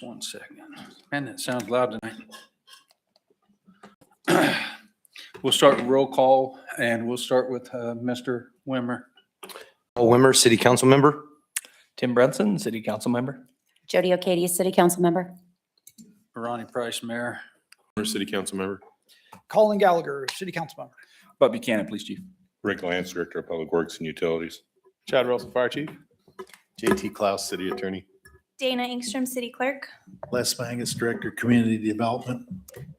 1 second. Man, that sounds loud tonight. We'll start with roll call, and we'll start with Mr. Wimmer. Paul Wimmer, City Council Member. Tim Brunson, City Council Member. Jody O'Katy, City Council Member. Ronnie Price, Mayor. City Council Member. Colin Gallagher, City Council Member. Bud Buchanan, Police Chief. Rick Lance, Director of Public Works and Utilities. Chad Russell, Fire Chief. JT Klaus, City Attorney. Dana Ingstrom, City Clerk. Les Mangus, Director, Community Development.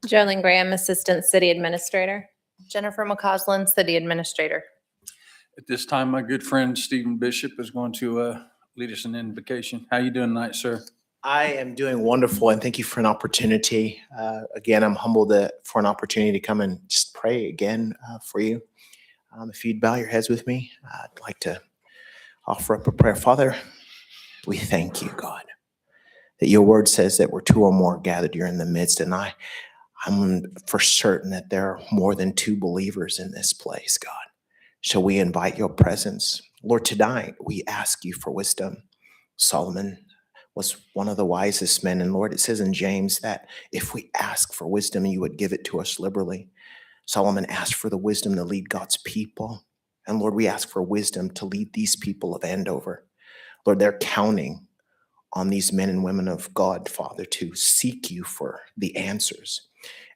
Jolyn Graham, Assistant City Administrator. Jennifer McCausland, City Administrator. At this time, my good friend Stephen Bishop is going to lead us in invocation. How you doing tonight, sir? I am doing wonderful, and thank you for an opportunity. Again, I'm humbled for an opportunity to come and just pray again for you. If you'd bow your heads with me, I'd like to offer up a prayer. Father, we thank you, God, that your word says that where two or more gathered, you're in the midst. And I'm for certain that there are more than two believers in this place, God. Shall we invite your presence? Lord, tonight we ask you for wisdom. Solomon was one of the wisest men. And Lord, it says in James that if we ask for wisdom, you would give it to us liberally. Solomon asked for the wisdom to lead God's people. And Lord, we ask for wisdom to lead these people of Andover. Lord, they're counting on these men and women of God, Father, to seek you for the answers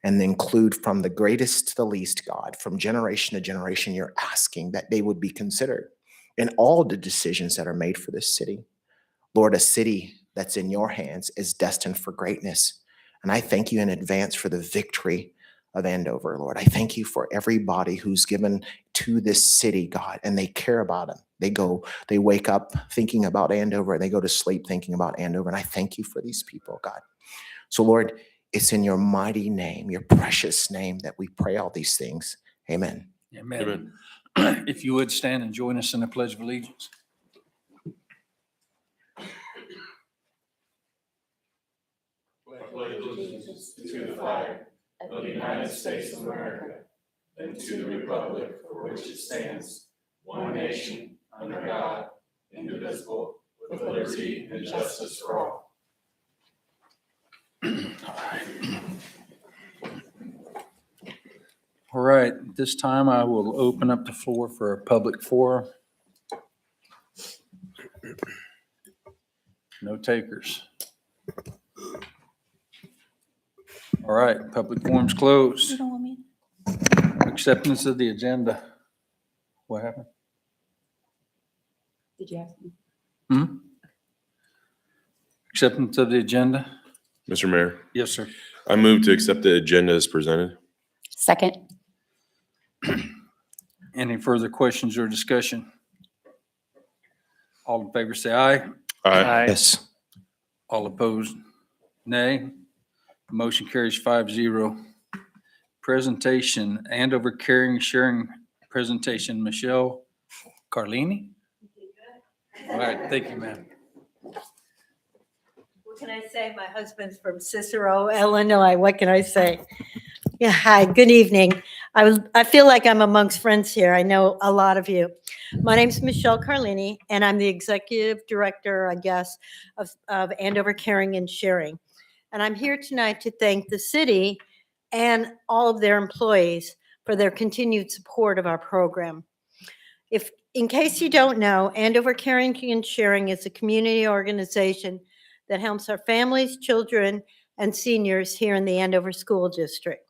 and include from the greatest to the least, God, from generation to generation, you're asking that they would be considered in all the decisions that are made for this city. Lord, a city that's in your hands is destined for greatness. And I thank you in advance for the victory of Andover, Lord. I thank you for everybody who's given to this city, God, and they care about them. They wake up thinking about Andover, and they go to sleep thinking about Andover. And I thank you for these people, God. So, Lord, it's in your mighty name, your precious name, that we pray all these things. Amen. Amen. If you would stand and join us in the Pledge of Allegiance. Pledge allegiance to the flag of the United States of America and to the republic for which it stands, one nation, under God, indivisible, with liberty and justice for all. All right, this time I will open up the floor for a public forum. No takers. All right, public forum's closed. You don't want me? Acceptance of the agenda. What happened? Did you ask me? Acceptance of the agenda? Mr. Mayor, Yes, sir. I move to accept the agenda as presented. Second. Any further questions or discussion? All in favor say aye. Aye. Yes. All opposed, nay. Motion carries 5-0. Presentation, Andover Caring Sharing presentation, Michelle Carlini. All right, thank you, ma'am. What can I say? My husband's from Cicero, Illinois. What can I say? Yeah, hi, good evening. I feel like I'm amongst friends here. I know a lot of you. My name's Michelle Carlini, and I'm the Executive Director, I guess, of Andover Caring and Sharing. And I'm here tonight to thank the city and all of their employees for their continued support of our program. In case you don't know, Andover Caring and Sharing is a community organization that helps our families, children, and seniors here in the Andover School District.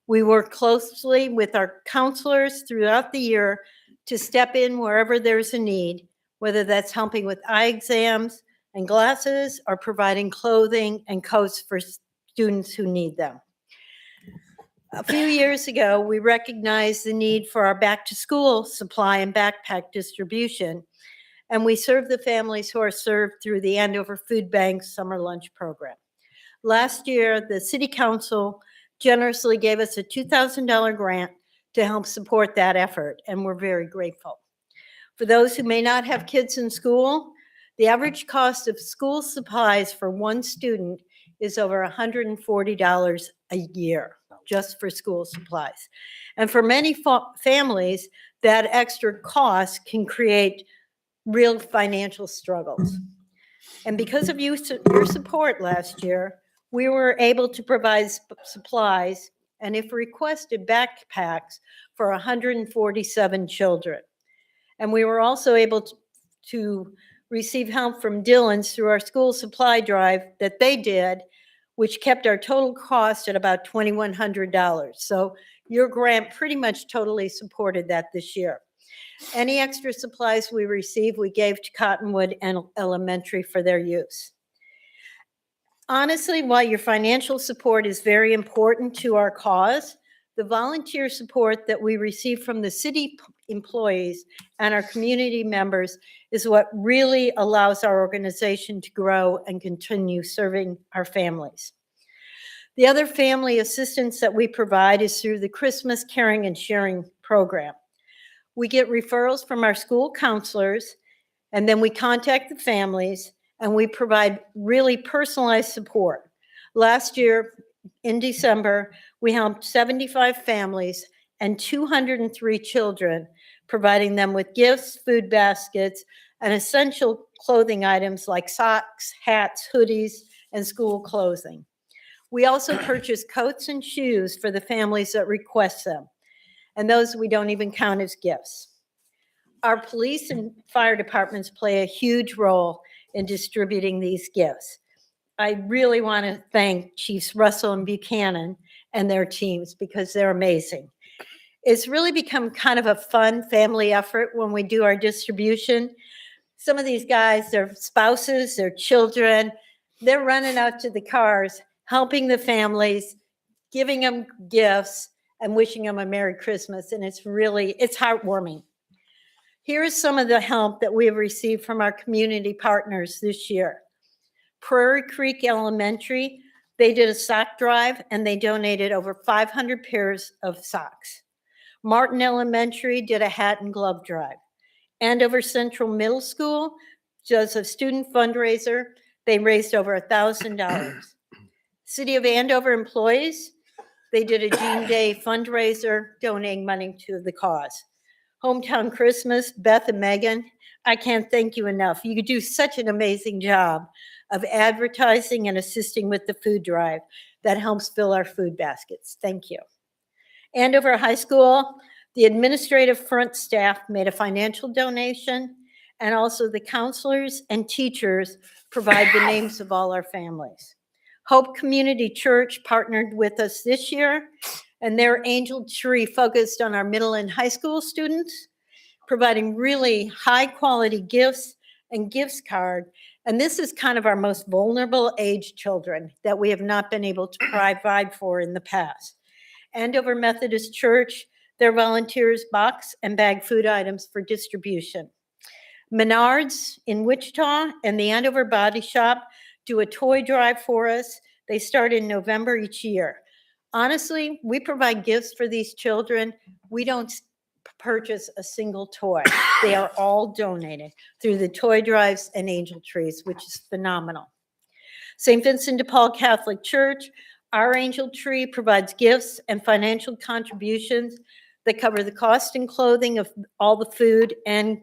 We work closely with our counselors throughout the year to step in wherever there's a need, whether that's helping with eye exams and glasses or providing clothing and coats for students who need them. A few years ago, we recognized the need for our back-to-school supply and backpack distribution, and we serve the families who are served through the Andover Food Bank Summer Lunch Program. Last year, the City Council generously gave us a $2,000 grant to help support that effort, and we're very grateful. For those who may not have kids in school, the average cost of school supplies for one student is over $140 a year, just for school supplies. And for many families, that extra cost can create real financial struggles. And because of your support last year, we were able to provide supplies and, if requested, backpacks for 147 children. And we were also able to receive help from Dillon's through our school supply drive that they did, which kept our total cost at about $2,100. So your grant pretty much totally supported that this year. Any extra supplies we received, we gave to Cottonwood and Elementary for their use. Honestly, while your financial support is very important to our cause, the volunteer support that we receive from the city employees and our community members is what really allows our organization to grow and continue serving our families. The other family assistance that we provide is through the Christmas Caring and Sharing program. We get referrals from our school counselors, and then we contact the families, and we provide really personalized support. Last year, in December, we helped 75 families and 203 children, providing them with gifts, food baskets, and essential clothing items like socks, hats, hoodies, and school clothing. We also purchase coats and shoes for the families that request them, and those we don't even count as gifts. Our police and fire departments play a huge role in distributing these gifts. I really want to thank Chiefs Russell and Buchanan and their teams because they're amazing. It's really become kind of a fun family effort when we do our distribution. Some of these guys, their spouses, their children, they're running out to the cars, helping the families, giving them gifts, and wishing them a Merry Christmas. And it's heartwarming. Here's some of the help that we have received from our community partners this year. Prairie Creek Elementary, they did a sock drive and they donated over 500 pairs of socks. Martin Elementary did a hat and glove drive. Andover Central Middle School does a student fundraiser. They raised over $1,000. City of Andover employees, they did a Jean Day fundraiser donating money to the cause. Hometown Christmas, Beth and Megan, I can't thank you enough. You do such an amazing job of advertising and assisting with the food drive that helps fill our food baskets. Thank you. Andover High School, the administrative front staff made a financial donation, and also the counselors and teachers provide the names of all our families. Hope Community Church partnered with us this year, and their angel tree focused on our middle and high school students, providing really high quality gifts and gifts card. And this is kind of our most vulnerable age children that we have not been able to provide for in the past. Andover Methodist Church, their volunteers box and bag food items for distribution. Menards in Wichita and the Andover Body Shop do a toy drive for us. They start in November each year. Honestly, we provide gifts for these children. We don't purchase a single toy. They are all donated through the toy drives and angel trees, which is phenomenal. St. Vincent de Paul Catholic Church, our angel tree provides gifts and financial contributions that cover the cost and clothing of all the food and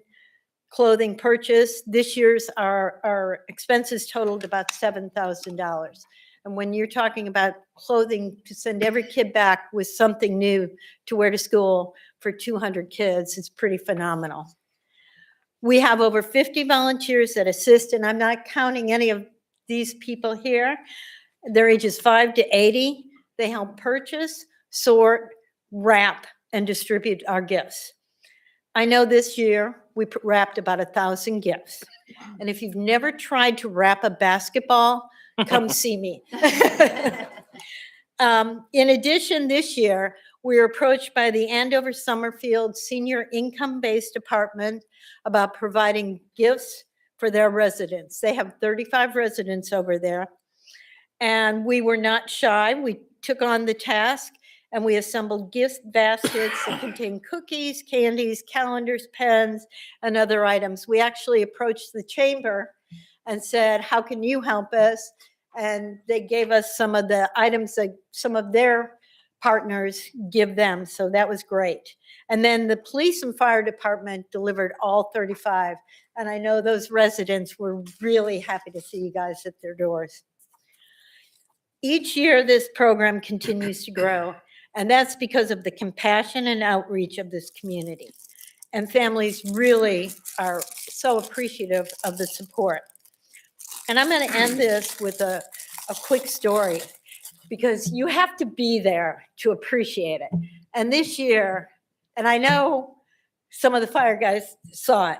clothing purchase. This year's our expenses totaled about $7,000. And when you're talking about clothing to send every kid back with something new to wear to school for 200 kids, it's pretty phenomenal. We have over 50 volunteers that assist, and I'm not counting any of these people here. They're ages 5 to 80. They help purchase, sort, wrap, and distribute our gifts. I know this year we wrapped about 1,000 gifts. And if you've never tried to wrap a basketball, come see me. In addition, this year, we were approached by the Andover Summerfield Senior Income-Based Department about providing gifts for their residents. They have 35 residents over there. And we were not shy. We took on the task and we assembled gift baskets that contain cookies, candies, calendars, pens, and other items. We actually approached the chamber and said, how can you help us? And they gave us some of the items, some of their partners give them. So that was great. And then the police and fire department delivered all 35. And I know those residents were really happy to see you guys at their doors. Each year, this program continues to grow, and that's because of the compassion and outreach of this community. And families really are so appreciative of the support. And I'm going to end this with a quick story, because you have to be there to appreciate it. And this year, and I know some of the fire guys saw it,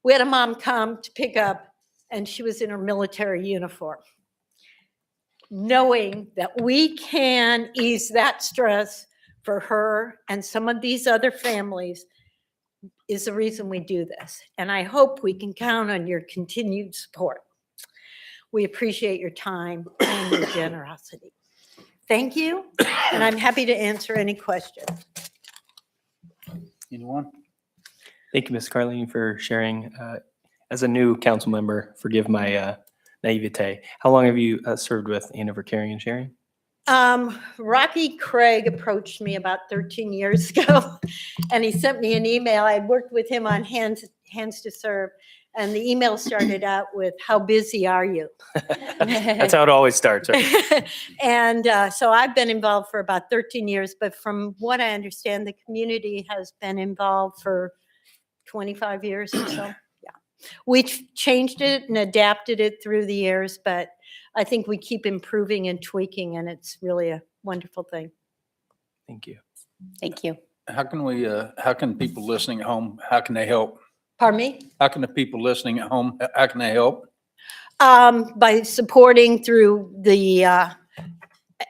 we had a mom come to pick up, and she was in her military uniform. Knowing that we can ease that stress for her and some of these other families is the reason we do this. And I hope we can count on your continued support. We appreciate your time and your generosity. Thank you, and I'm happy to answer any questions. Anyone? Thank you, Ms. Carleen, for sharing. As a new council member, forgive my naivete. How long have you served with Andover Caring and Sharing? Rocky Craig approached me about 13 years ago, and he sent me an email. I worked with him on Hands to Serve, and the email started out with, "How busy are you?" That's how it always starts, right? And so I've been involved for about 13 years, but from what I understand, the community has been involved for 25 years or so. Yeah. We've changed it and adapted it through the years, but I think we keep improving and tweaking, and it's really a wonderful thing. Thank you. Thank you. How can people listening at home, how can they help? Pardon me? How can the people listening at home, how can they help? By supporting through the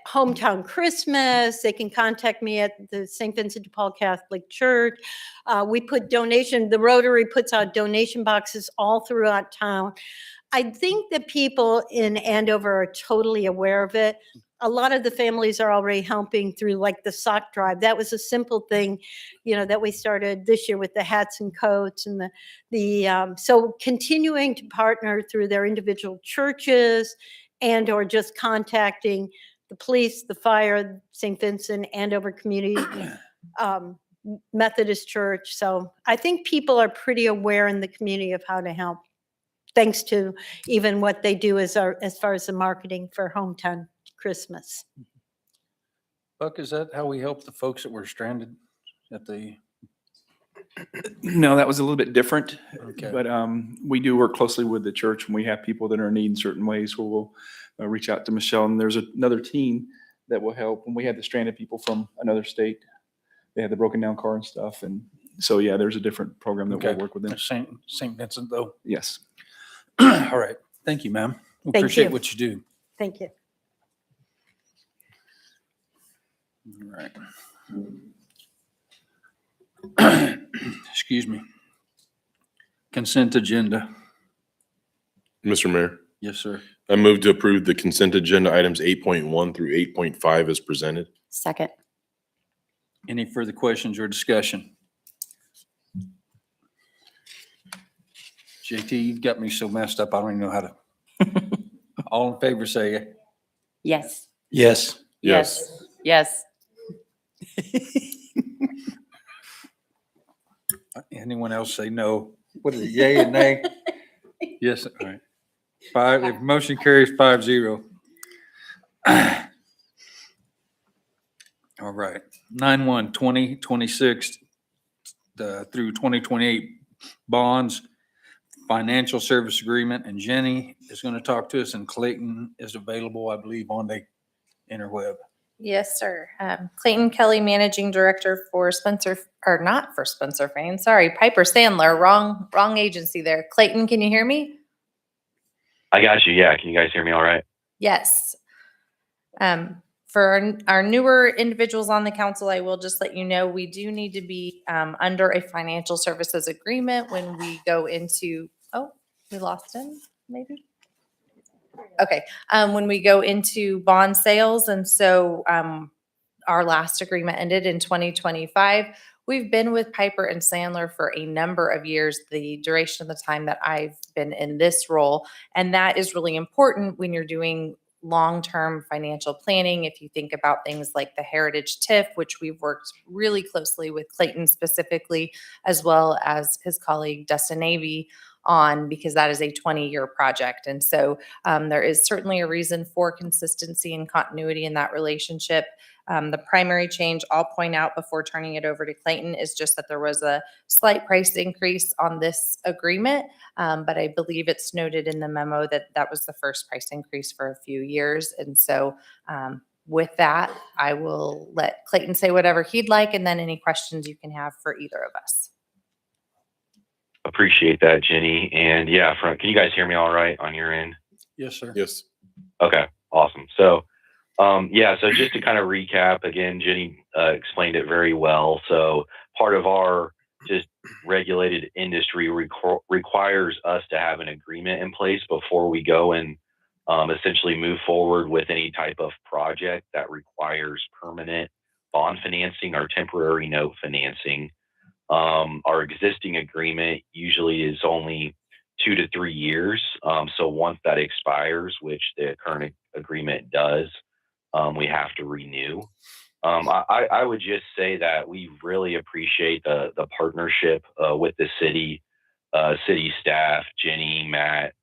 Hometown Christmas. They can contact me at the St. Vincent de Paul Catholic Church. We put the Rotary puts out donation boxes all throughout town. I think that people in Andover are totally aware of it. A lot of the families are already helping through like the sock drive. That was a simple thing, that we started this year with the hats and coats and so continuing to partner through their individual churches and or just contacting the police, the fire, St. Vincent, Andover Community Methodist Church. So I think people are pretty aware in the community of how to help, thanks to even what they do as far as the marketing for Hometown Christmas. Buck, is that how we help the folks that were stranded at the? No, that was a little bit different, Okay. but we do work closely with the church, and we have people that are in need in certain ways where we'll reach out to Michelle, and there's another team that will help. When we had the stranded people from another state, they had the broken down car and stuff, and so yeah, there's a different program that we'll Okay. work with them. St. Vincent though? Yes. All right. Thank you, ma'am. We Thank appreciate you. what you do. Thank you. All right. Excuse me. Consent agenda. Mr. Mayor, Yes, sir. I move to approve the consent agenda items 8.1 through 8.5 as presented. Second. Any further questions or discussion? JT, you got me so messed up, I don't even know how to. All in favor, say Yes. Yes. Yes. Yes. anyone else say no? What is it, yay and nay? Yes, all right. If motion carries 5-0. All right, 9/1/2026 through 2028 bonds, financial service agreement, and Jenny is going to talk to us, and Clayton is available, I believe, on the interweb. Yes, sir. Clayton Kelly, Managing Director for Spencer, or not for Spencer Fain, sorry, Piper Sandler, wrong agency there. Clayton, can you hear me? I got you. Yeah. Can you guys hear me all right? Yes. For our newer individuals on the council, I will just let you know, we do need to be under a financial services agreement when we go into, oh, we lost him, maybe? Okay, when we go into bond sales, and so our last agreement ended in 2025. We've been with Piper and Sandler for a number of years, the duration of the time that I've been in this role, and that is really important when you're doing long-term financial planning. If you think about things like the Heritage TIF, which we've worked really closely with Clayton specifically, as well as his colleague Dustin Navy on, because that is a 20-year project. And so there is certainly a reason for consistency and continuity in that relationship. The primary change I'll point out before turning it over to Clayton is just that there was a slight price increase on this agreement, but I believe it's noted in the memo that that was the first price increase for a few years. And so with that, I will let Clayton say whatever he'd like, and then any questions you can have for either of us. Appreciate that, Jenny. And yeah, can you guys hear me all right on your end? Yes, sir. Yes. Okay, awesome. So, so just to kind of recap again, Jenny explained it very well. So part of our just regulated industry requires us to have an agreement in place before we go and essentially move forward with any type of project that requires permanent bond financing or temporary note financing. Our existing agreement usually is only 2 to 3 years. So once that expires, which the current agreement does, we have to renew. I would just say that we really appreciate the partnership with the city staff. Jenny, Matt,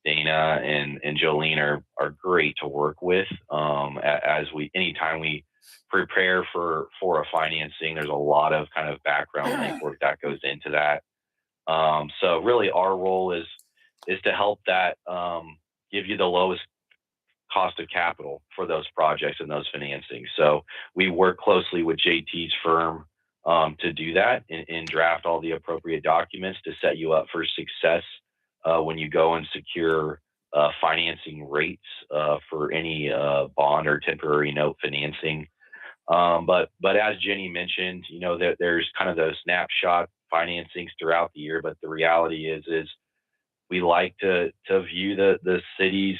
Dana, and Jolene are great to work with. Anytime we prepare for a financing, there's a lot of kind of background legwork that goes into that. So really our role is to help that give you the lowest cost of capital for those projects and those financings. So we work closely with JT's firm to do that and draft all the appropriate documents to set you up for success when you go and secure financing rates for any bond or temporary note financing. But as Jenny mentioned, that there's kind of those snapshot financings throughout the year, but the reality is we like to view the city's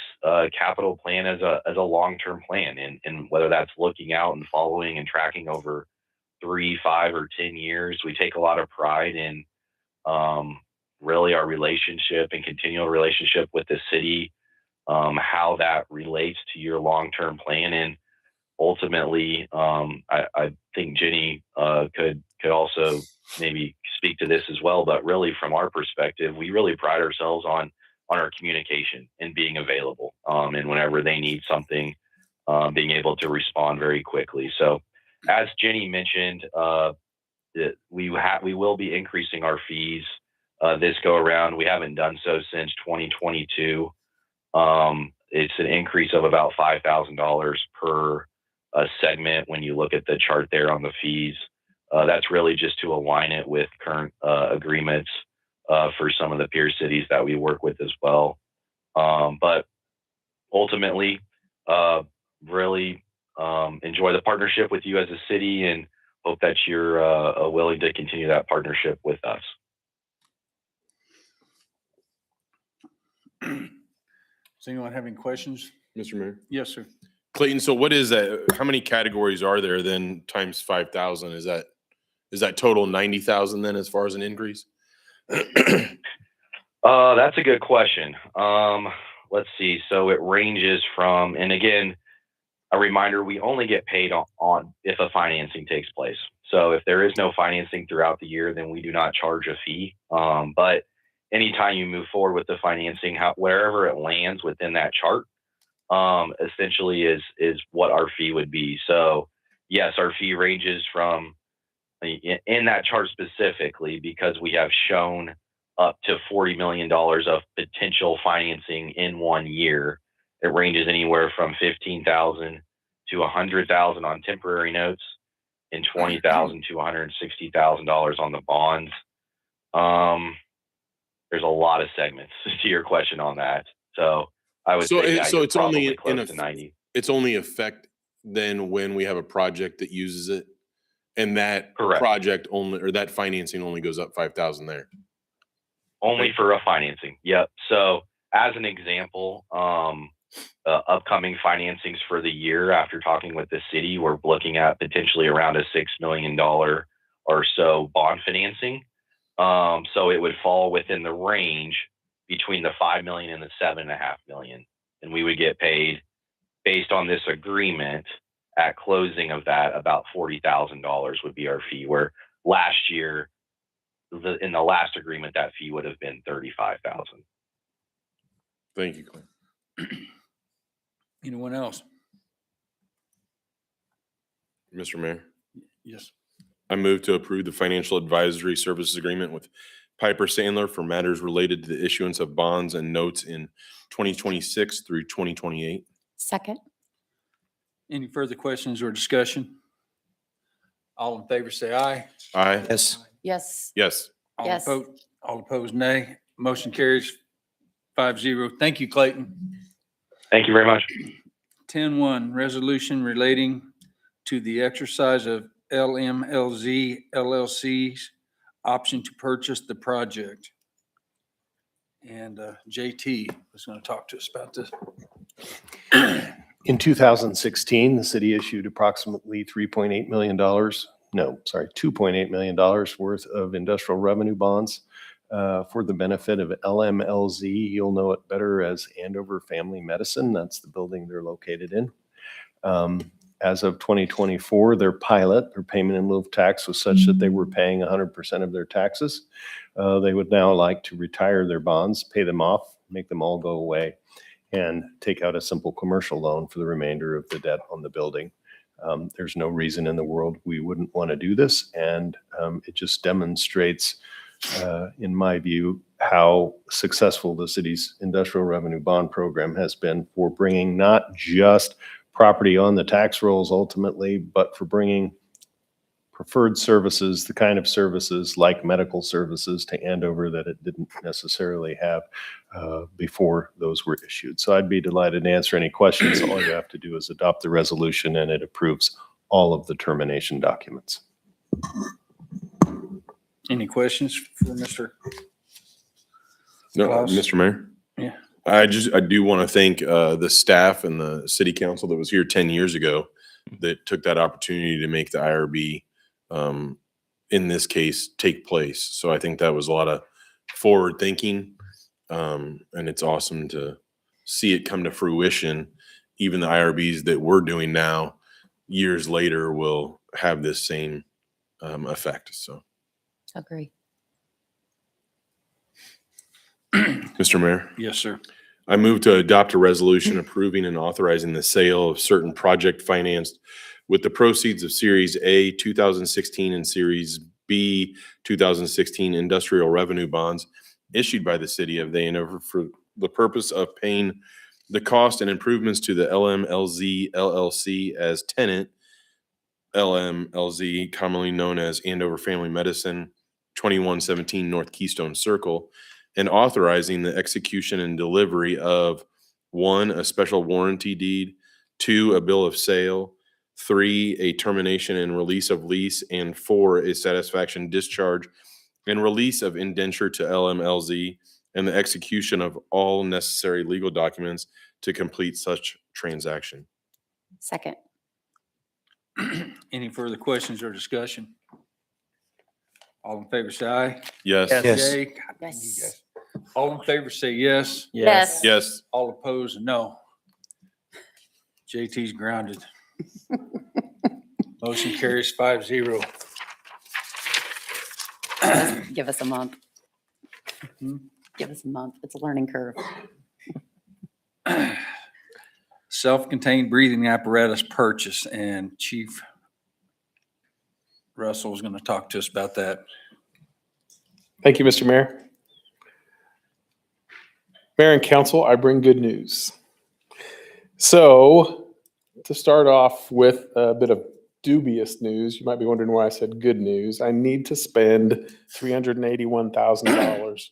capital plan as a long-term plan, and whether that's looking out and following and tracking over 3, 5, or 10 years. We take a lot of pride in really our relationship and continual relationship with the city, how that relates to your long-term plan. And ultimately, I think Jenny could also maybe speak to this as well, but really from our perspective, we really pride ourselves on our communication and being available, and whenever they need something, being able to respond very quickly. So as Jenny mentioned, we will be increasing our fees this go around. We haven't done so since 2022. It's an increase of about $5,000 per segment when you look at the chart there on the fees. That's really just to align it with current agreements for some of the peer cities that we work with as well. But ultimately, really enjoy the partnership with you as a city and hope that you're willing to continue that partnership with us. Does anyone have any questions? Mr. Mayor. Yes, sir. Clayton, so what is that? How many categories are there then times 5,000? Is that total 90,000 then as far as an increase? That's a good question. Let's see. So it ranges from, and again, a reminder, we only get paid on if a financing takes place. So if there is no financing throughout the year, then we do not charge a fee. But anytime you move forward with the financing, wherever it lands within that chart, essentially is what our fee would be. So yes, our fee ranges from, in that chart specifically, because we have shown up to $40 million of potential financing in 1 year. It ranges anywhere from $15,000 to $100,000 on temporary notes and $20,000 to $160,000 on the bonds. There's a lot of segments to your question on that. So I would say it's only close to 90. It's only effect then when we have a project that uses it, and that Correct. project only, or that financing only goes up 5,000 there. Only for a financing. Yep. So as an example, upcoming financings for the year, after talking with the city, we're looking at potentially around a $6 million or so bond financing. So it would fall within the range between the $5 million and the $7.5 million, and we would get paid based on this agreement, at closing of that, about $40,000 would be our fee, where last year, in the last agreement, that fee would have been $35,000. Thank you, Clint. Anyone else? Mr. Mayor, Yes. I move to approve the financial advisory services agreement with Piper Sandler for matters related to the issuance of bonds and notes in 2026 through 2028. Second. Any further questions or discussion? All in favor, say aye. Aye. Yes. Yes. Yes. Yes. All opposed, nay. Motion carries 5-0. Thank you, Clayton. Thank you very much. 10-1, resolution relating to the exercise of LMLZ LLC's option to purchase the project. And JT was going to talk to us about this. In 2016, the city issued approximately $3.8 million, $2.8 million worth of industrial revenue bonds for the benefit of LMLZ. You'll know it better as Andover Family Medicine. That's the building they're located in. As of 2024, their payment in lieu of tax was such that they were paying 100% of their taxes. They would now like to retire their bonds, pay them off, make them all go away, and take out a simple commercial loan for the remainder of the debt on the building. There's no reason in the world we wouldn't want to do this, and it just demonstrates, in my view, how successful the city's industrial revenue bond program has been for bringing not just property on the tax rolls ultimately, but for bringing preferred services, the kind of services like medical services to Andover that it didn't necessarily have before those were issued. So I'd be delighted to answer any questions. All you have to do is adopt the resolution and it approves all of the termination documents. Any questions for Mr.? No, Klaus? Mr. Mayor? Yeah. I do want to thank the staff and the city council that was here 10 years ago that took that opportunity to make the IRB, in this case, take place. So I think that was a lot of forward thinking, and it's awesome to see it come to fruition. Even the IRBs that we're doing now, years later, will have this same effect. So, Agree. Mr. Mayor? Yes, sir. I move to adopt a resolution approving and authorizing the sale of certain project financed with the proceeds of Series A 2016 and Series B 2016 industrial revenue bonds issued by the city of Andover for the purpose of paying the cost and improvements to the LMLZ LLC as tenant, LMLZ, commonly known as Andover Family Medicine, 2117 North Keystone Circle, and authorizing the execution and delivery of 1, a special warranty deed, 2, a bill of sale, 3, a termination and release of lease, and 4, a satisfaction discharge and release of indenture to LMLZ, and the execution of all necessary legal documents to complete such transaction. Second. Any further questions or discussion? All in favor, say aye. Yes. Yes. Yay. God, you Yes. guys. All in favor, say yes. Yes. Yes. All opposed, no. JT's grounded. Motion carries 5-0. Give us a month. Hmm? Give us a month. It's a learning curve. Self-contained breathing apparatus purchase, and Chief Russell was going to talk to us about that. Thank you, Mr. Mayor. Mayor and council, I bring good news. So to start off with a bit of dubious news, you might be wondering why I said good news. I need to spend $381,000,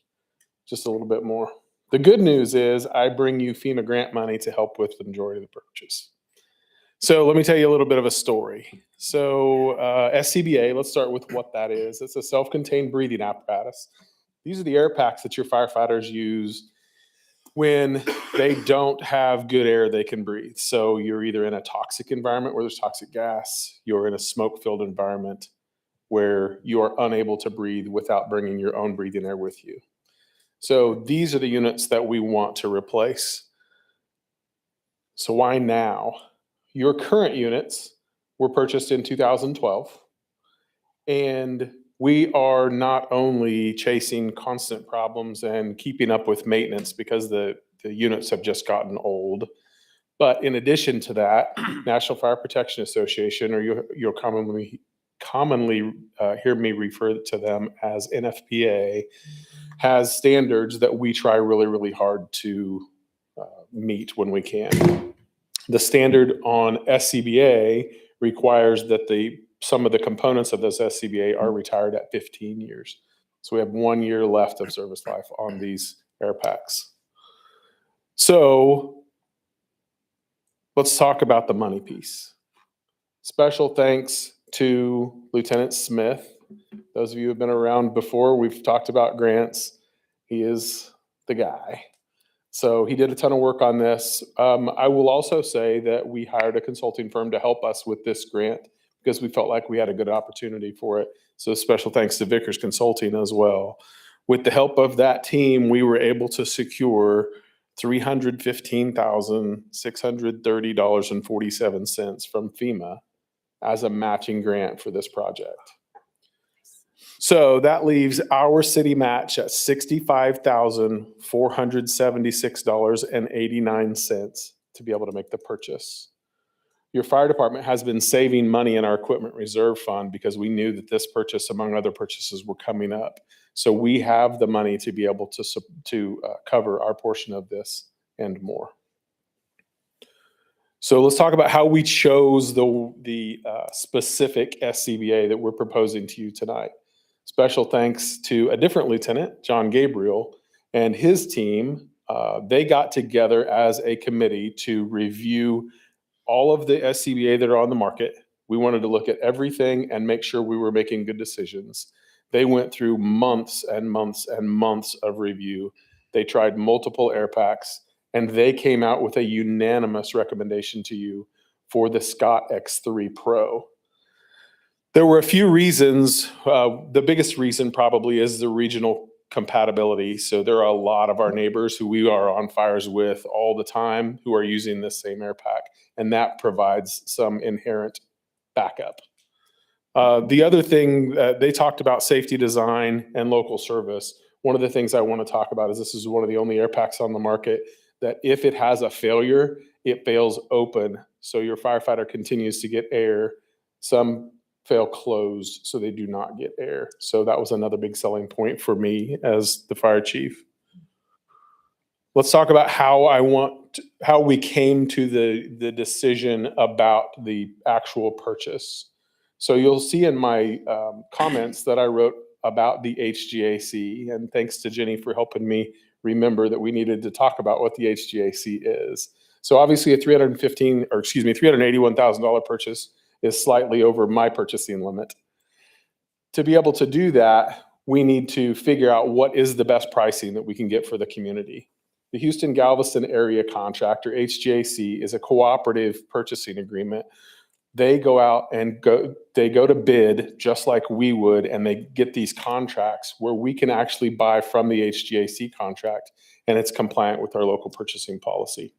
just a little bit more. The good news is I bring you FEMA grant money to help with the majority of the purchase. So let me tell you a little bit of a story. So SCBA, let's start with what that is. It's a self-contained breathing apparatus. These are the air packs that your firefighters use when they don't have good air they can breathe. So you're either in a toxic environment where there's toxic gas, you're in a smoke-filled environment where you are unable to breathe without bringing your own breathing air with you. So these are the units that we want to replace. So why now? Your current units were purchased in 2012. And we are not only chasing constant problems and keeping up with maintenance because the units have just gotten old, but in addition to that, National Fire Protection Association, or you'll commonly hear me refer to them as NFPA, has standards that we try really, really hard to meet when we can. The standard on SCBA requires that some of the components of those SCBA are retired at 15 years. So we have 1 year left of service life on these air packs. So let's talk about the money piece. Special thanks to Lieutenant Smith. Those of you who have been around before, we've talked about grants. He is the guy. So he did a ton of work on this. I will also say that we hired a consulting firm to help us with this grant because we felt like we had a good opportunity for it. So special thanks to Vickers Consulting as well. With the help of that team, we were able to secure $315,630.47 from FEMA as a matching grant for this project. So that leaves our city match at $65,476.89 to be able to make the purchase. Your fire department has been saving money in our equipment reserve fund because we knew that this purchase, among other purchases, were coming up. So we have the money to be able to cover our portion of this and more. So let's talk about how we chose the specific SCBA that we're proposing to you tonight. Special thanks to a different lieutenant, John Gabriel, and his team. They got together as a committee to review all of the SCBA that are on the market. We wanted to look at everything and make sure we were making good decisions. They went through months and months and months of review. They tried multiple air packs, and they came out with a unanimous recommendation to you for the Scott X3 Pro. There were a few reasons. The biggest reason probably is the regional compatibility. So there are a lot of our neighbors who we are on fires with all the time who are using this same air pack, and that provides some inherent backup. The other thing, they talked about safety design and local service. One of the things I want to talk about is this is one of the only air packs on the market that if it has a failure, it fails open. So your firefighter continues to get air. Some fail closed, so they do not get air. So that was another big selling point for me as the fire chief. Let's talk about how we came to the decision about the actual purchase. So you'll see in my comments that I wrote about the HGAC, and thanks to Jenny for helping me remember that we needed to talk about what the HGAC is. So obviously a $381,000 purchase is slightly over my purchasing limit. To be able to do that, we need to figure out what is the best pricing that we can get for the community. The Houston Galveston Area Contractor, HGAC, is a cooperative purchasing agreement. They go out and go to bid just like we would, and they get these contracts where we can actually buy from the HGAC contract, and it's compliant with our local purchasing policy.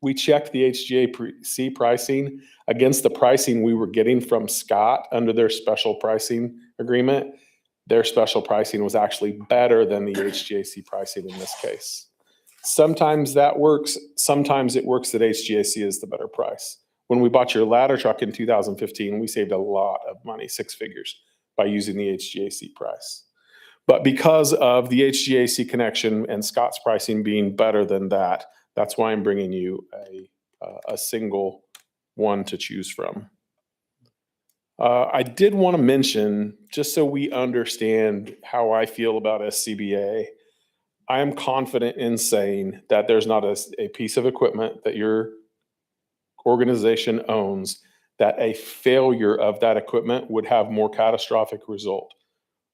We checked the HGAC pricing against the pricing we were getting from Scott under their special pricing agreement. Their special pricing was actually better than the HGAC pricing in this case. Sometimes that works. Sometimes it works that HGAC is the better price. When we bought your ladder truck in 2015, we saved a lot of money, 6 figures, by using the HGAC price. But because of the HGAC connection and Scott's pricing being better than that, that's why I'm bringing you a single one to choose from. I did want to mention, just so we understand how I feel about SCBA, I am confident in saying that there's not a piece of equipment that your organization owns that a failure of that equipment would have more catastrophic result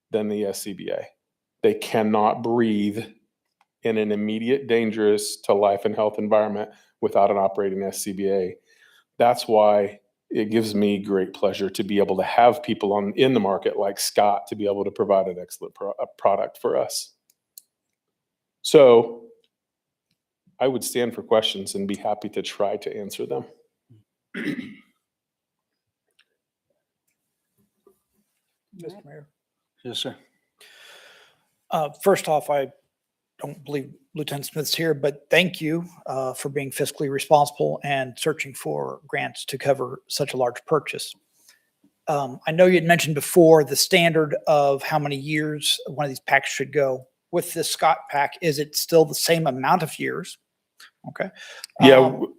than the SCBA. They cannot breathe in an immediate dangerous to life and health environment without an operating SCBA. That's why it gives me great pleasure to be able to have people in the market like Scott to be able to provide an excellent product for us. So I would stand for questions and be happy to try to answer them. Mr. Mayor. Yes, sir. First off, I don't believe Lieutenant Smith's here, but thank you for being fiscally responsible and searching for grants to cover such a large purchase. I know you had mentioned before the standard of how many years one of these packs should go. With this Scott pack, is it still the same amount of years? Okay. Yeah. Um,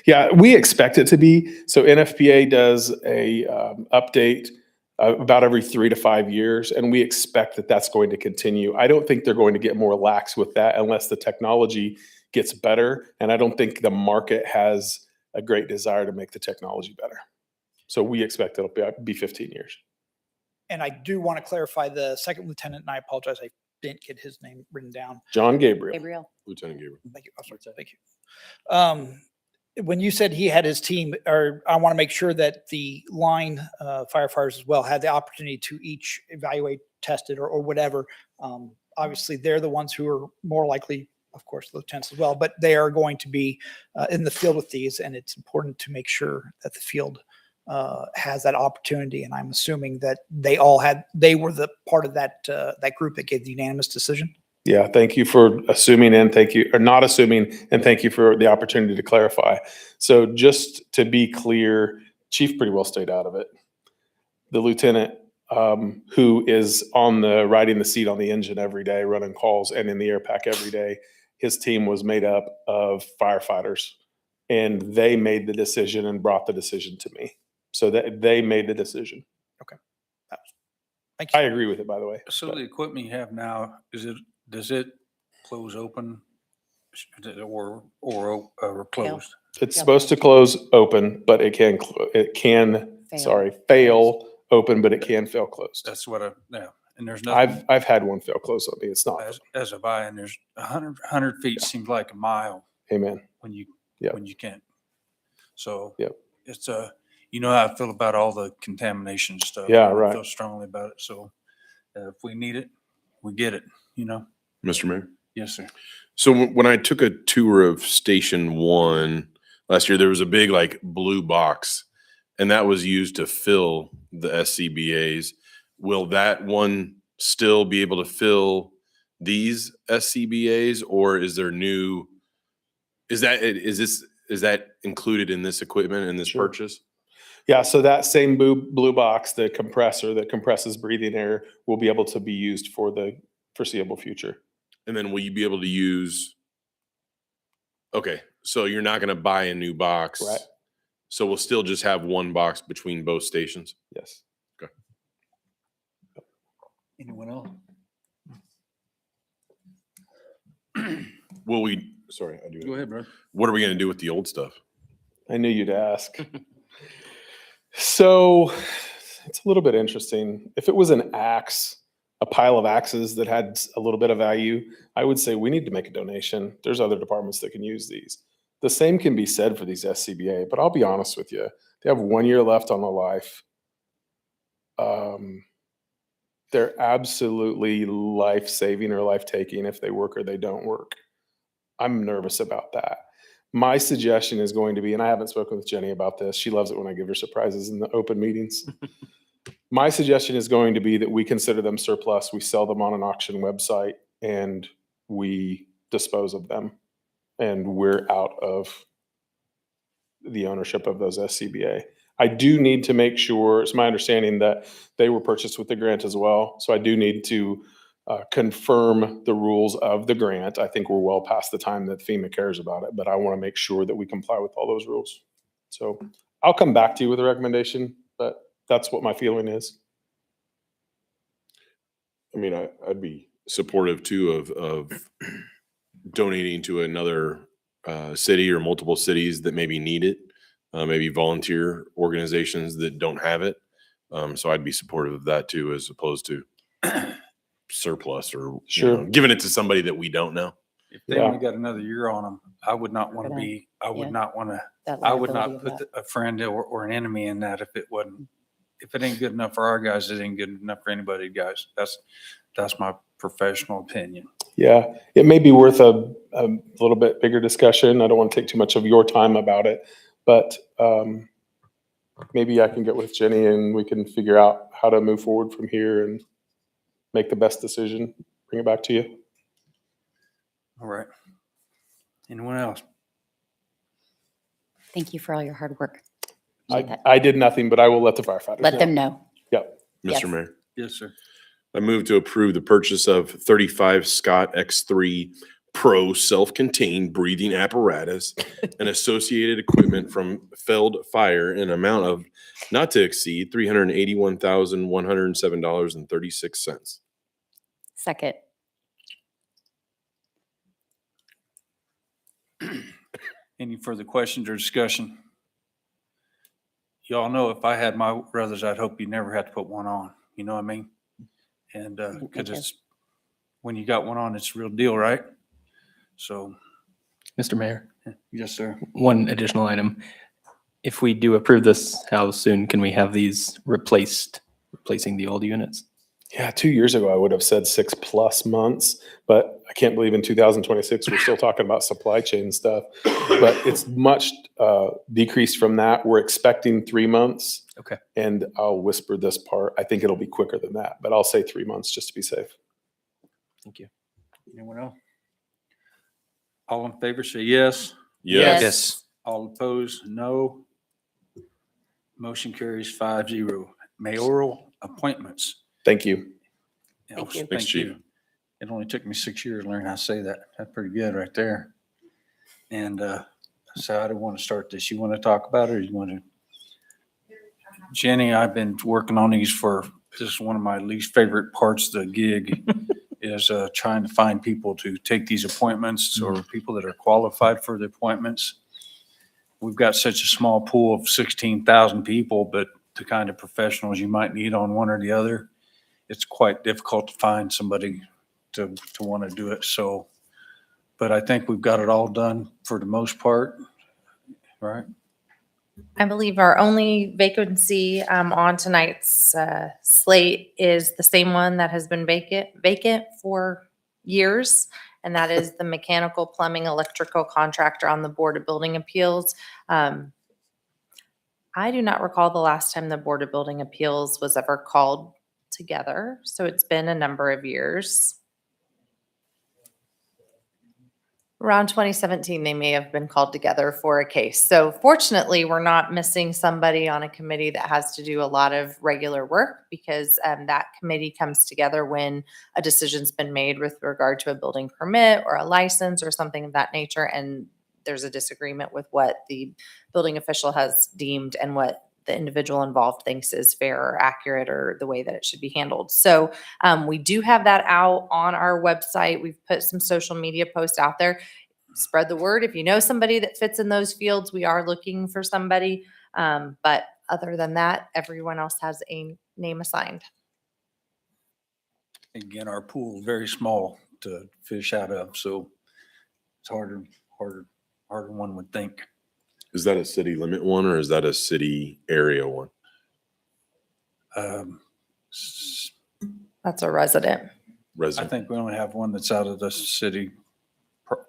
Yeah, we expect it to be. So NFPA does a update about every 3 to 5 years, and we expect that that's going to continue. I don't think they're going to get more lax with that unless the technology gets better, and I don't think the market has a great desire to make the technology better. So we expect it'll be 15 years. And I do want to clarify the second lieutenant, and I apologize, I didn't get his name written down. John Gabriel. Gabriel. Lieutenant Gabriel. Thank you. Oh, sorry. Thank you. When you said he had his team, or I want to make sure that the line firefighters as well had the opportunity to each evaluate, test it, or whatever. Obviously, they're the ones who are more likely, of course, lieutenants as well, but they are going to be in the field with these, and it's important to make sure that the field has that opportunity. And I'm assuming that they were the part of that group that gave the unanimous decision. Yeah, thank you for assuming and thank you, or not assuming, and thank you for the opportunity to clarify. So just to be clear, Chief pretty well stayed out of it. The lieutenant who is riding the seat on the engine every day, running calls and in the air pack every day, his team was made up of firefighters, and they made the decision and brought the decision to me. So that they made the decision. Thank you. I agree with it, by the way. So but- the equipment you have now, does it close open or closed? It's supposed to close open, but it can, fail open, but it can fail closed. That's what yeah. And there's nothing, I've had one fail closed on me. It's not. as a buy, and there's 100 feet seems like a mile Amen. when you Yep. when you can't. So Yep. it's you know how I feel about all the contamination stuff. Yeah, I right. feel strongly about it. So if we need it, we get it. You know. Mr. Mayor. Yes, sir. So when I took a tour of Station 1 last year, there was a big like blue box, and that was used to fill the SCBA's. Will that one still be able to fill these SCBA's, or is there new? Is that included in this equipment in this Sure. purchase? Yeah, so that same blue box, the compressor that compresses breathing air, will be able to be used for the foreseeable future. And then will you be able to use? Okay, so you're not going to buy a new box, Right. So we'll still just have one box between both stations. Yes. Anyone else? Will we? Sorry, I do. Go ahead, bro. What are we going to do with the old stuff? I knew you'd ask. So it's a little bit interesting. If it was an axe, a pile of axes that had a little bit of value, I would say we need to make a donation. There's other departments that can use these. The same can be said for these SCBA, but I'll be honest with you. They have 1 year left on the life. They're absolutely life-saving or life-taking if they work or they don't work. I'm nervous about that. My suggestion is going to be, and I haven't spoken with Jenny about this. She loves it when I give her surprises in the open meetings. My suggestion is going to be that we consider them surplus. We sell them on an auction website and we dispose of them. And we're out of the ownership of those SCBA. I do need to make sure, it's my understanding that they were purchased with the grant as well. So I do need to confirm the rules of the grant. I think we're well past the time that FEMA cares about it, but I want to make sure that we comply with all those rules. So I'll come back to you with a recommendation, but that's what my feeling is. I mean, I'd be supportive too of donating to another city or multiple cities that maybe need it, maybe volunteer organizations that don't have it. So I'd be supportive of that too, as opposed to surplus or Sure. giving it to somebody that we don't know. If they Yeah. only got another year on them, I would not want to be. I would Yeah. not want to. That I would liability not of put that. a friend or an enemy in that if it wasn't. If it ain't good enough for our guys, it ain't good enough for anybody, guys. That's my professional opinion. Yeah, it may be worth a little bit bigger discussion. I don't want to take too much of your time about it, but maybe I can get with Jenny and we can figure out how to move forward from here and make the best decision, bring it back to you. All right. Anyone else? Thank you for all your hard work. Appreciate that. I did nothing, but I will let the firefighters Let know. them know. Yep. Yes. Mr. Mayor, Yes, sir. I move to approve the purchase of 35 Scott X3 Pro self-contained breathing apparatus and associated equipment from Feld Fire in an amount of not to exceed $381,107.36. Second. Any further questions or discussion? Y'all know if I had my brothers, I'd hope you never had to put one on. You know what I mean? And, because it's, when you got one on, it's a real deal, right? So, Mr. Mayor, yes, sir. one additional item. If we do approve this, how soon can we have these replacing the old units? Yeah, 2 years ago, I would have said 6+ months, but I can't believe in 2026, we're still talking about supply chain stuff. But it's much decreased from that. We're expecting 3 months. Okay. And I'll whisper this part. I think it'll be quicker than that, but I'll say 3 months just to be safe. Thank you. Anyone else? All in favor, say yes. Yes. Yes. All opposed, no. Motion carries 5-0. Mayoral appointments. Thank you. Thank you. Thanks, Chief. It only took me 6 years to learn how to say that. That's pretty good right there. And so how do you want to start this? You want to talk about it or you want to? Jenny, I've been working on these this is one of my least favorite parts of the gig is trying to find people to take these appointments or people that are qualified for the appointments. We've got such a small pool of 16,000 people, but the kind of professionals you might need on one or the other, it's quite difficult to find somebody to want to do it. So, but I think we've got it all done for the most part, right? I believe our only vacancy on tonight's slate is the same one that has been vacant for years, and that is the mechanical, plumbing, electrical contractor on the Board of Building Appeals. I do not recall the last time the Board of Building Appeals was ever called together, so it's been a number of years. Around 2017, they may have been called together for a case. So fortunately, we're not missing somebody on a committee that has to do a lot of regular work because that committee comes together when a decision's been made with regard to a building permit or a license or something of that nature. And there's a disagreement with what the building official has deemed and what the individual involved thinks is fair or accurate or the way that it should be handled. So we do have that out on our website. We've put some social media posts out there. Spread the word. If you know somebody that fits in those fields, we are looking for somebody. But other than that, everyone else has a name assigned. Again, our pool is very small to fish out of, so it's harder than one would think. Is that a city limit one or is that a city area one? That's a resident. I Resident. think we only have one that's out of the city,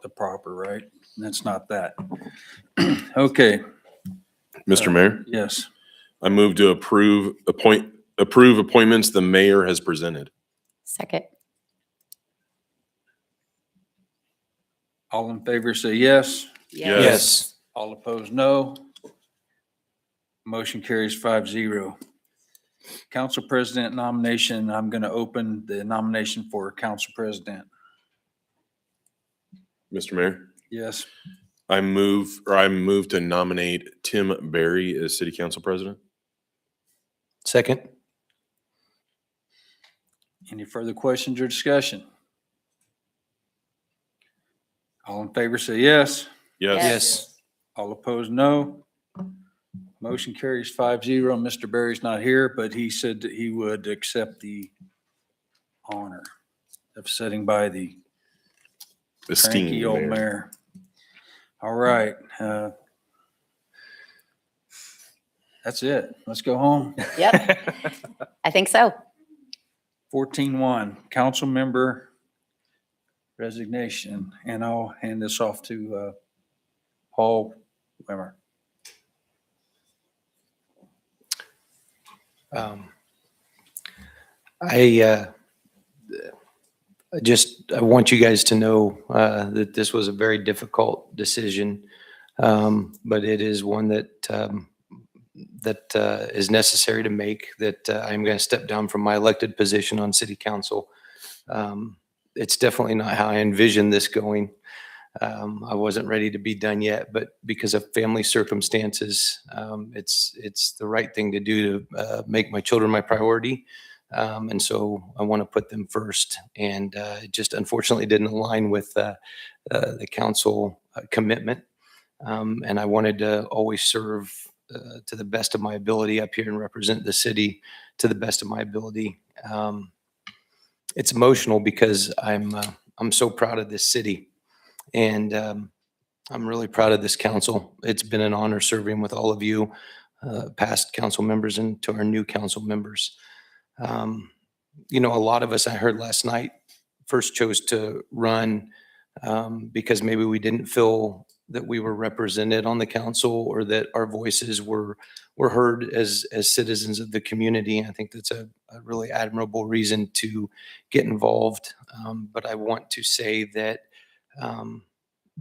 the proper, right? And that's not that. Okay, Mr. Mayor, yes. I move to approve appointments the mayor has presented. Second. All in favor, say yes. Yes. All opposed, no. Motion carries 5-0. Council President nomination, I'm going to open the nomination for Council President. Mr. Mayor, Yes. I move to nominate Tim Berry as city council president. Second. Any further questions or discussion? All in favor, say yes. Yes. Yes. All opposed, no. Motion carries 5-0. Mr. Berry's not here, but he said that he would accept the honor of sitting by the Esteemed cranky old mayor. mayor. All right. That's it. Let's go home. Yep. I think so. 14-1, council member resignation, and I'll hand this off to Paul Wimmer. I want you guys to know that this was a very difficult decision, but it is one that is necessary to make. That I'm going to step down from my elected position on City Council. It's definitely not how I envisioned this going. I wasn't ready to be done yet, but because of family circumstances, it's the right thing to do to make my children my priority. And so I want to put them first, and it just unfortunately didn't align with the council commitment. And I wanted to always serve to the best of my ability up here and represent the city to the best of my ability. It's emotional because I'm so proud of this city, and I'm really proud of this council. It's been an honor serving with all of you, past council members, and to our new council members. A lot of us, I heard last night, first chose to run because maybe we didn't feel that we were represented on the council or that our voices were heard as citizens of the community. I think that's a really admirable reason to get involved. But I want to say that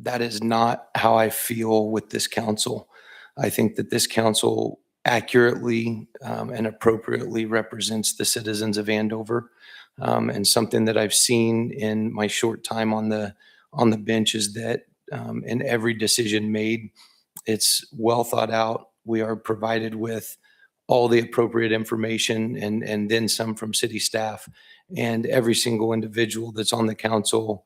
that is not how I feel with this council. I think that this council accurately and appropriately represents the citizens of Andover. And something that I've seen in my short time on the bench is that in every decision made, it's well thought out. We are provided with all the appropriate information and then some from city staff. And every single individual that's on the council,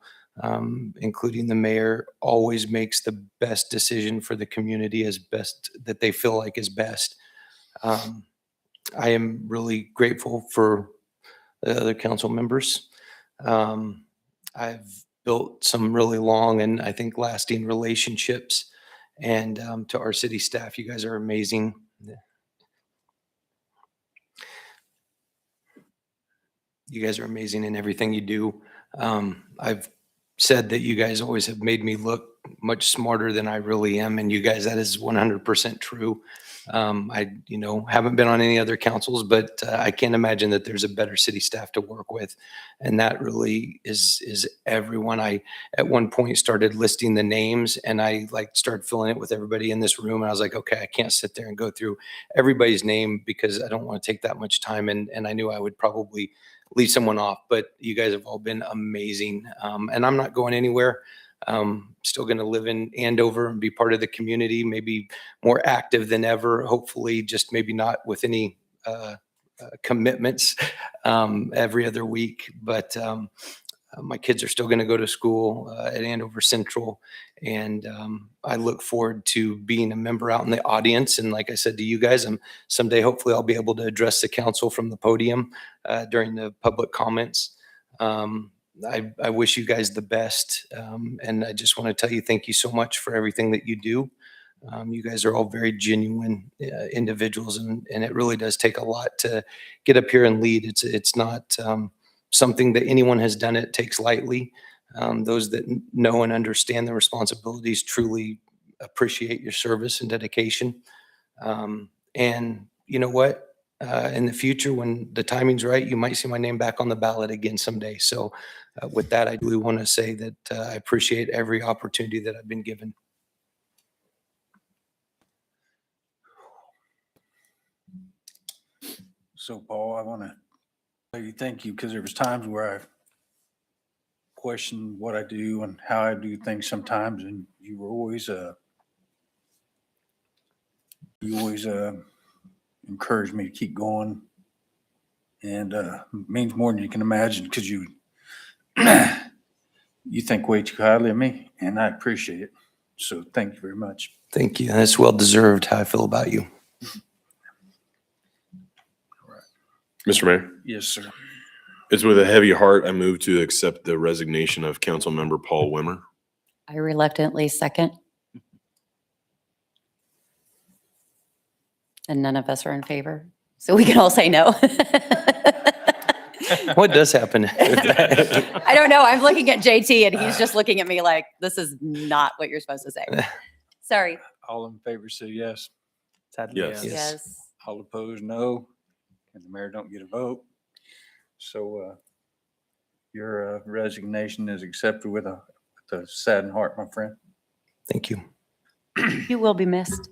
including the mayor, always makes the best decision for the community as best that they feel like is best. I am really grateful for the other council members. I've built some really long and I think lasting relationships. And to our city staff, you guys are amazing. You guys are amazing in everything you do. I've said that you guys always have made me look much smarter than I really am. And you guys, that is 100% true. I haven't been on any other councils, but I can't imagine that there's a better city staff to work with. And that really is everyone. I, at one point, started listing the names, and I started filling it with everybody in this room. And I was like, okay, I can't sit there and go through everybody's name because I don't want to take that much time. And I knew I would probably leave someone off, but you guys have all been amazing. And I'm not going anywhere. Still going to live in Andover and be part of the community, maybe more active than ever, hopefully, just maybe not with any commitments every other week. But my kids are still going to go to school at Andover Central. And I look forward to being a member out in the audience. And like I said to you guys, someday, hopefully, I'll be able to address the council from the podium during the public comments. I wish you guys the best. And I just want to tell you, thank you so much for everything that you do. You guys are all very genuine individuals, and it really does take a lot to get up here and lead. It's not something that anyone has done it takes lightly. Those that know and understand the responsibilities truly appreciate your service and dedication. And you know what? In the future, when the timing's right, you might see my name back on the ballot again someday. So with that, I do want to say that I appreciate every opportunity that I've been given. So Paul, I want to say thank you, because there was times where I questioned what I do and how I do things sometimes, and you were always encouraged me to keep going, and means more than you can imagine, because you think way too highly of me, and I appreciate it. So thank you very much. Thank you. And it's well deserved how I feel about you. Mr. Mayor, Yes, sir. it's with a heavy heart I move to accept the resignation of Councilmember Paul Wimmer. I reluctantly second. And none of us are in favor, so we can all say no. What does happen? I don't know. I'm looking at JT and he's just looking at me like, this is not what you're supposed to say. Sorry. All in favor, say yes. Sadly, Yes. Yes. All opposed, no. And the mayor don't get a vote. So your resignation is accepted with a saddened heart, my friend. Thank you. You will be missed.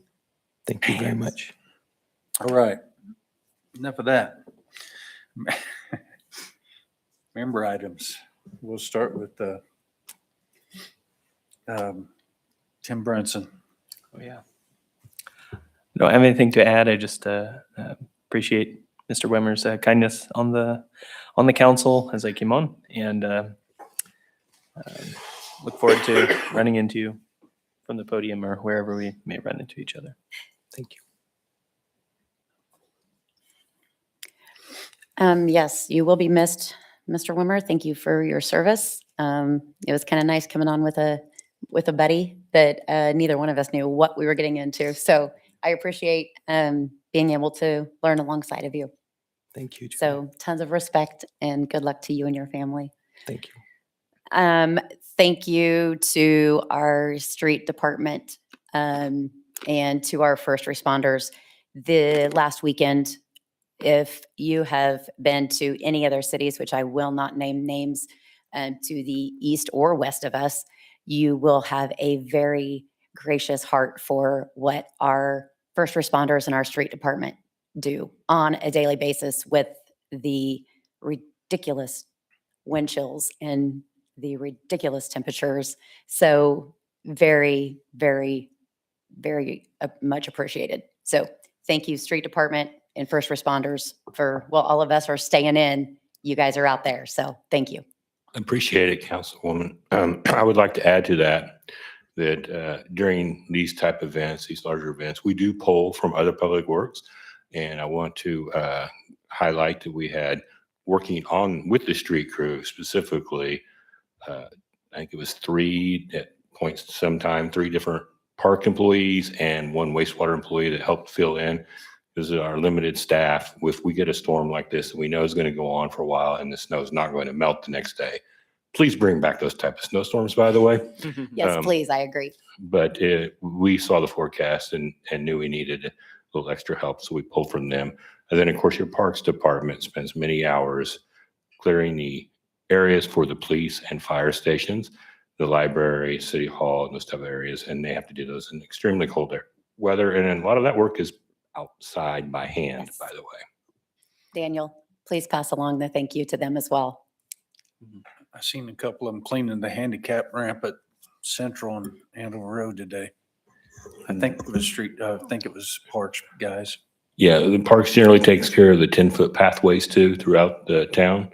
Thank you very much. All right. Enough of that. Member items. We'll start with Tim Brunson. Oh, yeah. Don't have anything to add. I just appreciate Mr. Wemmer's kindness on the council as I came on, and look forward to running into you from the podium or wherever we may run into each other. Thank you. Yes, you will be missed, Mr. Wimmer. Thank you for your service. It was kind of nice coming on with a buddy that neither one of us knew what we were getting into. So I appreciate being able to learn alongside of you. Thank you. Judy. So tons of respect and good luck to you and your family. Thank you. Thank you to our street department and to our first responders. The last weekend, if you have been to any other cities, which I will not name names, to the east or west of us, you will have a very gracious heart for what our first responders and our street department do on a daily basis with the ridiculous wind chills and the ridiculous temperatures. So very, very, very much appreciated. So thank you, street department and first responders for, well, all of us are staying in. You guys are out there. So thank you. Appreciate it, Councilwoman. I would like to add to that during these type events, these larger events, we do pull from other public works. And I want to highlight that we had working on with the street crew specifically, I think it was 3 at points sometime, 3 different park employees and 1 wastewater employee that helped fill in. This is our limited staff. If we get a storm like this, we know it's going to go on for a while and the snow is not going to melt the next day. Please bring back those type of snowstorms, by the way. Yes, please. I agree. But we saw the forecast and knew we needed a little extra help, so we pulled from them. And then, of course, your parks department spends many hours clearing the areas for the police and fire stations, the library, city hall, and those type of areas, and they have to do those in extremely cold weather. And a lot of that work is outside by hand, Yes. by the way. Daniel, please pass along the thank you to them as well. I seen a couple of them cleaning the handicap ramp at Central and Andover Road today. I think it was Parks guys. Yeah, the parks generally takes care of the 10-foot pathways too throughout the town,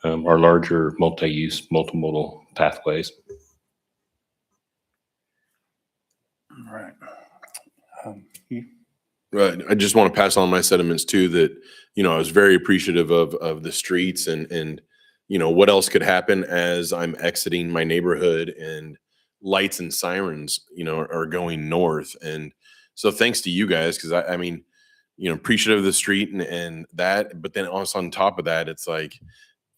our larger multi-use, multimodal pathways. All right. I just want to pass on my sentiments too, that, I was very appreciative of the streets and, what else could happen as I'm exiting my neighborhood and lights and sirens, are going north. And so thanks to you guys, because I mean, appreciative of the street and that, but then also on top of that, it's like,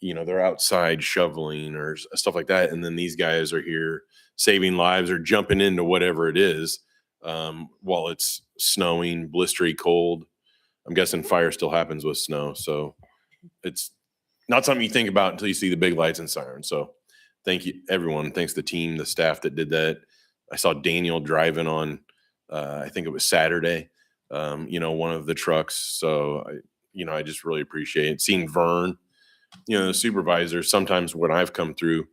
they're outside shoveling or stuff like that. And then these guys are here saving lives or jumping into whatever it is while it's snowing, blistery cold. I'm guessing fire still happens with snow. So it's not something you think about until you see the big lights and sirens. So thank you, everyone. Thanks to the team, the staff that did that. I saw Daniel driving on, I think it was Saturday, one of the trucks. So, I just really appreciate it. Seeing Vern, the supervisors, sometimes when I've come through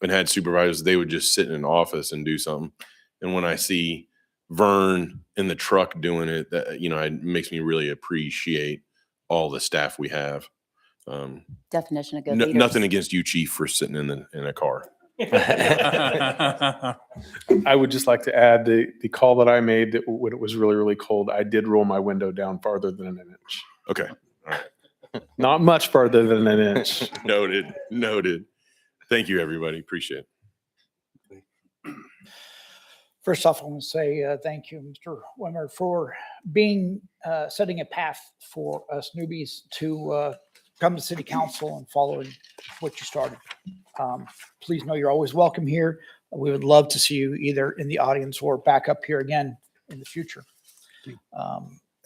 and had supervisors, they would just sit in an office and do something. And when I see Vern in the truck doing it, that, it makes me really appreciate all the staff we have. Definition of good leaders. Nothing against you, Chief, for sitting in a car. I would just like to add the call that I made that when it was really, really cold, I did roll my window down farther than an inch. Okay. All right. Not much farther than an inch. Noted. Thank you, everybody. Appreciate it. First off, I want to say thank you, Mr. Wimmer, for setting a path for us newbies to come to city council and following what you started. Please know you're always welcome here. We would love to see you either in the audience or back up here again in the future.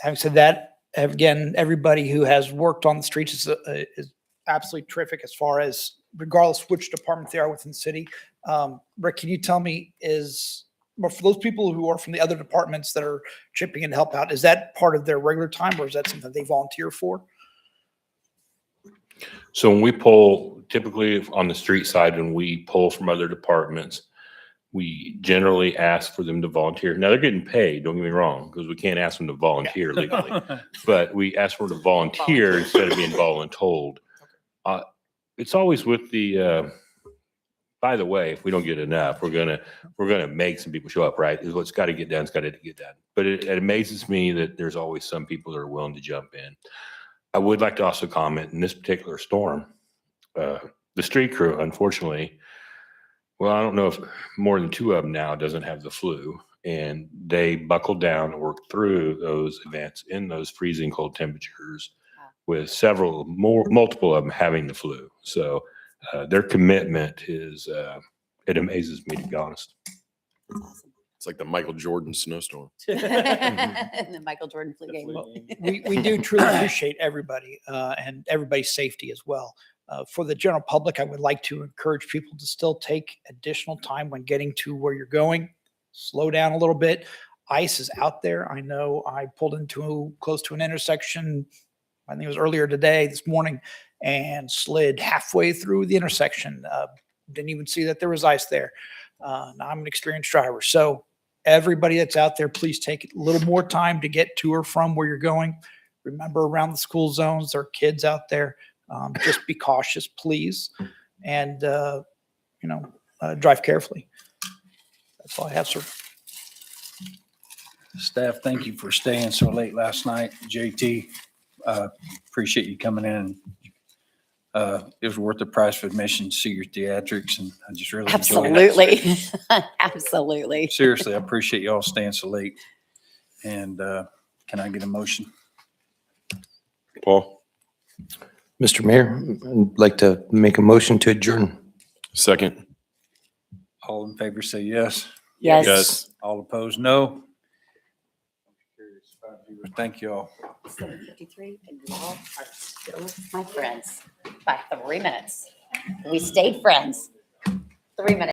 Having said that, again, everybody who has worked on the streets is absolutely terrific as far as regardless which department they are within the city. Rick, can you tell me well, for those people who are from the other departments that are chipping in to help out, is that part of their regular time or is that something they volunteer for? So when we pull, typically on the street side, when we pull from other departments, we generally ask for them to volunteer. Now they're getting paid, don't get me wrong, because we can't ask them to volunteer legally. But we ask for them to volunteer instead of being voluntold. It's always with the, by the way, if we don't get enough, we're gonna make some people show up, right? Is what's got to get done, it's got to get done. But it amazes me that there's always some people that are willing to jump in. I would like to also comment in this particular storm, the street crew, unfortunately, well, I don't know if more than 2 of them now doesn't have the flu, and they buckled down and worked through those events in those freezing cold temperatures with multiple of them having the flu. So their commitment is, it amazes me, to be honest. It's like the Michael Jordan snowstorm. The Michael Jordan flu game. We do truly appreciate everybody and everybody's safety as well. For the general public, I would like to encourage people to still take additional time when getting to where you're going. Slow down a little bit. Ice is out there. I know I pulled into close to an intersection, I think it was earlier this morning, and slid halfway through the intersection. Didn't even see that there was ice there. Now I'm an experienced driver. So everybody that's out there, please take a little more time to get to or from where you're going. Remember, around the school zones, there are kids out there. Just be cautious, please. And, drive carefully. That's all I have, sir. Staff, thank you for staying so late last night. JT, appreciate you coming in. It was worth the price of admission to see your theatrics, and I just really enjoyed it. Absolutely. Absolutely. Seriously, I appreciate y'all staying so late. And can I get a motion? Paul? Mr. Mayor, I'd like to make a motion to adjourn. Second. All in favor, say yes. Yes. Yes. All opposed, no. Thank you all. 7:53, and you all are still my friends by 3 minutes. We stayed friends. 3 minutes.